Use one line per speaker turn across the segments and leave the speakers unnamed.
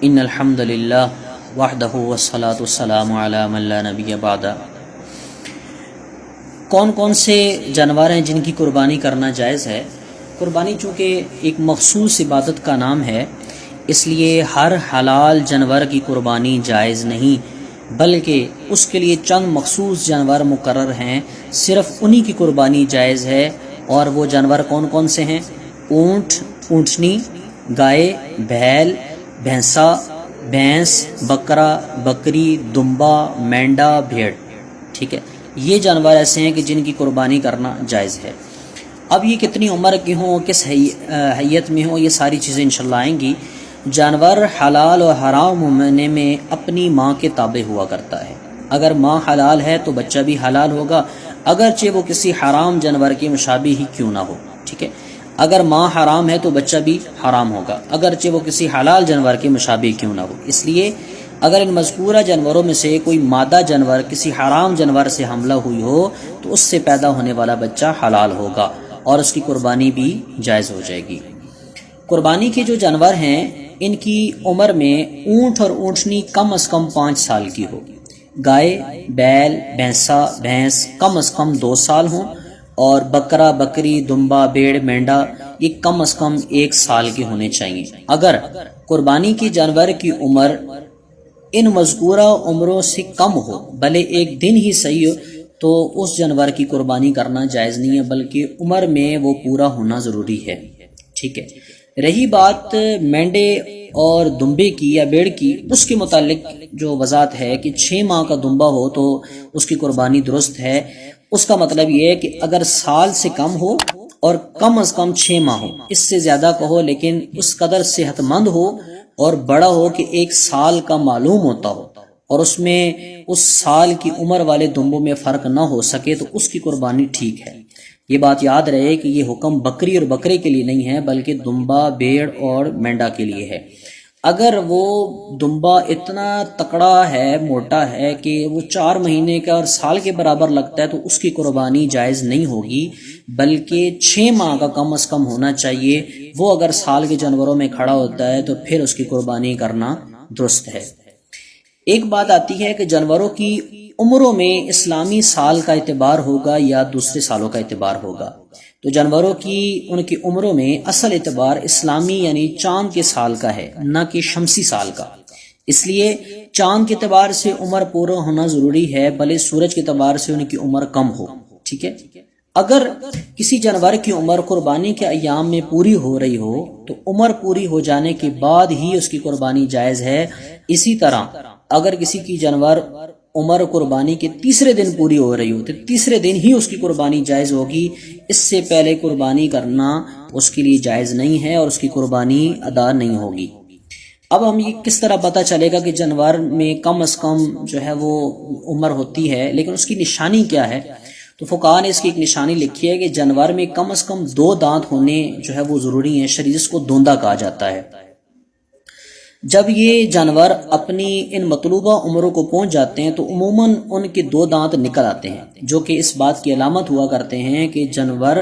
ان الحمد للہ وحدہ والصلاۃ والسلام علی من لا نبی بعد۔ کون کون سے جانور ہیں جن کی قربانی کرنا جائز ہے؟ قربانی چونکہ ایک مخصوص عبادت کا نام ہے، اس لیے ہر حلال جانور کی قربانی جائز نہیں، بلکہ اس کے لیے چند مخصوص جانور مقرر ہیں، صرف انہی کی قربانی جائز ہے۔ اور وہ جانور کون کون سے ہیں؟ اونٹ، اونٹنی، گائے، بیل، بھینسا، بھینس، بکرا، بکری، دمبا، مینڈا، بھیڑ۔ ٹھیک ہے، یہ جانور ایسے ہیں کہ جن کی قربانی کرنا جائز ہے۔ اب یہ کتنی عمر کے ہوں، کس حیت میں ہوں، یہ ساری چیزیں انشاءاللہ آئیں گی۔ جانور حلال اور حرام ہونے میں اپنی ماں کے تابع ہوا کرتا ہے۔ اگر ماں حلال ہے تو بچہ بھی حلال ہوگا، اگرچہ وہ کسی حرام جانور کے مشابہ ہی کیوں نہ ہو۔ ٹھیک ہے، اگر ماں حرام ہے تو بچہ بھی حرام ہوگا، اگرچہ وہ کسی حلال جانور کے مشابہ کیوں نہ ہو۔ اس لیے اگر ان مذکورہ جانوروں میں سے کوئی مادہ جانور کسی حرام جانور سے حملہ ہوئی ہو تو اس سے پیدا ہونے والا بچہ حلال ہوگا اور اس کی قربانی بھی جائز ہو جائے گی۔ قربانی کے جو جانور ہیں ان کی عمر میں اونٹ اور اونٹنی کم از کم 5 سال کی ہو، گائے، بیل، بھینسا، بھینس کم از کم 2 سال ہوں، اور بکرا، بکری، دمبا، بھیڑ، مینڈا یہ کم از کم 1 سال کے ہونے چاہیے۔ اگر قربانی کے جانور کی عمر ان مذکورہ عمروں سے کم ہو، بھلے 1 دن ہی صحیح ہو، تو اس جانور کی قربانی کرنا جائز نہیں ہے، بلکہ عمر میں وہ پورا ہونا ضروری ہے۔ ٹھیک ہے، رہی بات مینڈے اور دمبے کی یا بیڑ کی، اس کے متعلق جو وضاحت ہے کہ 6 ماہ کا دمبا ہو تو اس کی قربانی درست ہے۔ اس کا مطلب یہ ہے کہ اگر سال سے کم ہو اور کم از کم 6 ماہ ہو، اس سے زیادہ کہو لیکن اس قدر صحت مند ہو اور بڑا ہو کہ 1 سال کا معلوم ہوتا ہو، اور اس میں اس سال کی عمر والے دمبوں میں فرق نہ ہو سکے تو اس کی قربانی ٹھیک ہے۔ یہ بات یاد رہے کہ یہ حکم بکری اور بکرے کے لیے نہیں ہے، بلکہ دمبا، بیڑ اور مینڈا کے لیے ہے۔ اگر وہ دمبا اتنا تکڑا ہے، موٹا ہے کہ وہ 4 مہینے کا اور سال کے برابر لگتا ہے تو اس کی قربانی جائز نہیں ہوگی، بلکہ 6 ماہ کا کم از کم ہونا چاہیے۔ وہ اگر سال کے جانوروں میں کھڑا ہوتا ہے تو پھر اس کی قربانی کرنا درست ہے۔ ایک بات آتی ہے کہ جانوروں کی عمروں میں اسلامی سال کا اعتبار ہوگا یا دوسرے سالوں کا اعتبار ہوگا۔ تو جانوروں کی ان کی عمروں میں اصل اعتبار اسلامی یعنی چاند کے سال کا ہے، نہ کہ شمسی سال کا۔ اس لیے چاند کے اعتبار سے عمر پورا ہونا ضروری ہے، بھلے سورج کے اعتبار سے ان کی عمر کم ہو۔ ٹھیک ہے، اگر کسی جانور کی عمر قربانی کے ایام میں پوری ہو رہی ہو تو عمر پوری ہو جانے کے بعد ہی اس کی قربانی جائز ہے۔ اسی طرح اگر کسی کی جانور عمر قربانی کے تیسرے دن پوری ہو رہی ہو تو تیسرے دن ہی اس کی قربانی جائز ہوگی، اس سے پہلے قربانی کرنا اس کے لیے جائز نہیں ہے اور اس کی قربانی ادا نہیں ہوگی۔ اب ہم یہ کس طرح پتہ چلے گا کہ جانور میں کم از کم جو ہے وہ عمر ہوتی ہے، لیکن اس کی نشانی کیا ہے؟ تو فقہاء نے اس کی ایک نشانی لکھی ہے کہ جانور میں کم از کم 2 دانت ہونے جو ہے وہ ضروری ہیں، شریعت اس کو دوندا کہا جاتا ہے۔ جب یہ جانور اپنی ان مطلوبہ عمروں کو پہنچ جاتے ہیں تو عموماً ان کے 2 دانت نکل آتے ہیں، جو کہ اس بات کی علامت ہوا کرتے ہیں کہ جانور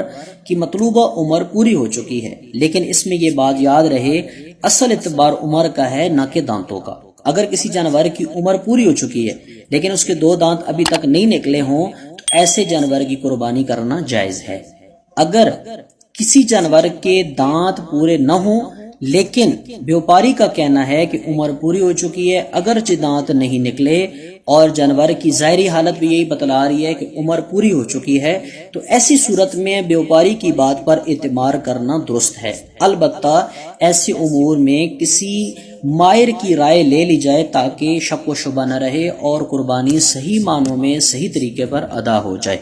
کی مطلوبہ عمر پوری ہو چکی ہے۔ لیکن اس میں یہ بات یاد رہے، اصل اعتبار عمر کا ہے نہ کہ دانتوں کا۔ اگر کسی جانور کی عمر پوری ہو چکی ہے لیکن اس کے 2 دانت ابھی تک نہیں نکلے ہوں تو ایسے جانور کی قربانی کرنا جائز ہے۔ اگر کسی جانور کے دانت پورے نہ ہوں لیکن بیوپاری کا کہنا ہے کہ عمر پوری ہو چکی ہے، اگرچہ دانت نہیں نکلے اور جانور کی ظاہری حالت بھی یہی بتلا رہی ہے کہ عمر پوری ہو چکی ہے، تو ایسی صورت میں بیوپاری کی بات پر اعتبار کرنا درست ہے۔ البتہ ایسے امور میں کسی ماہر کی رائے لے لی جائے تاکہ شک و شبہ نہ رہے اور قربانی صحیح معنوں میں صحیح طریقے پر ادا ہو جائے۔